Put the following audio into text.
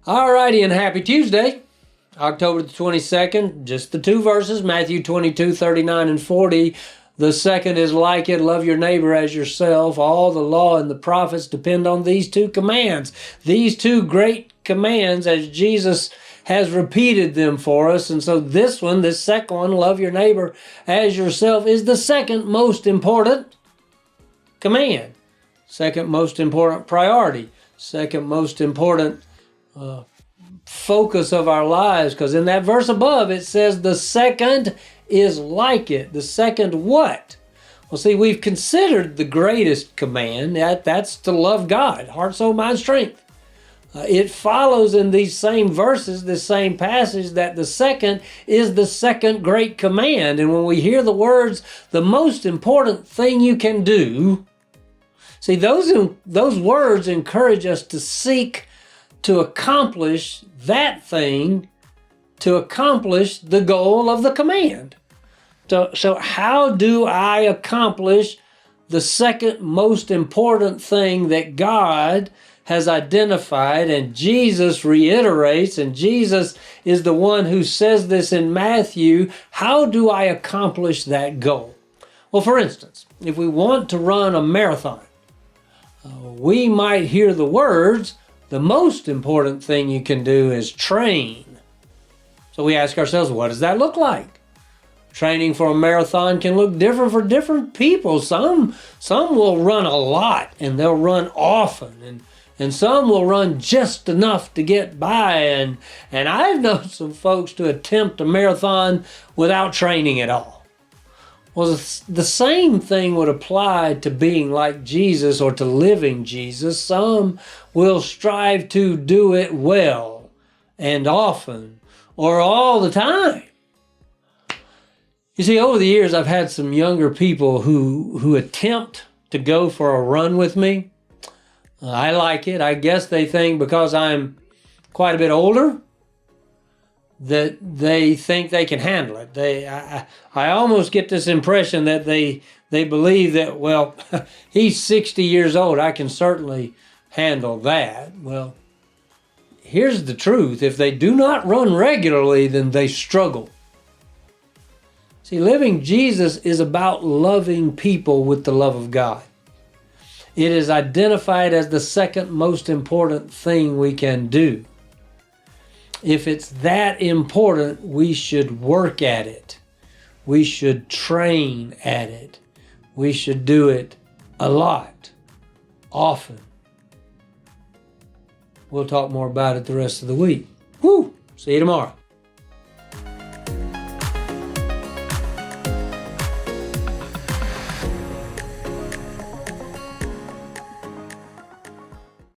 Alrighty, and happy Tuesday, October the 22nd. Just the two verses, Matthew 22, 39 and 40. The second is like it, love your neighbor as yourself. All the law and the prophets depend on these two commands. These two great commands, as Jesus has repeated them for us. And so this second one, love your neighbor as yourself, is the second most important command. Second most important priority. Second most important focus of our lives, because in that verse above it says the second is like it. The second what? Well, see, we've considered the greatest command, that's to love God, heart, soul, mind, strength. It follows in these same verses, this same passage, that the second is the second great command. And when we hear the words, the most important thing you can do, see, those words encourage us to seek to accomplish that thing, to accomplish the goal of the command. So how do I accomplish the second most important thing that God has identified, and Jesus reiterates, and Jesus is the one who says this in Matthew? How do I accomplish that goal? Well, for instance, if we want to run a marathon, we might hear the words, the most important thing you can do is train. So we ask ourselves, what does that look like? Training for a marathon can look different for different people. Some will run a lot and they'll run often, and some will run just enough to get by. And I've known some folks to attempt a marathon without training at all. Well, the same thing would apply to being like Jesus or to living Jesus. Some will strive to do it well and often or all the time. You see, over the years, I've had some younger people who attempt to go for a run with me. I like it. I guess they think because I'm quite a bit older that they think they can handle it. I almost get this impression that they believe that, well, he's 60 years old, I can certainly handle that. Well, here's the truth. If they do not run regularly, then they struggle. See, living Jesus is about loving people with the love of God. It is identified as the second most important thing we can do. If it's that important, we should work at it. We should train at it. We should do it a lot, often. We'll talk more about it the rest of the week. Woo! See you tomorrow.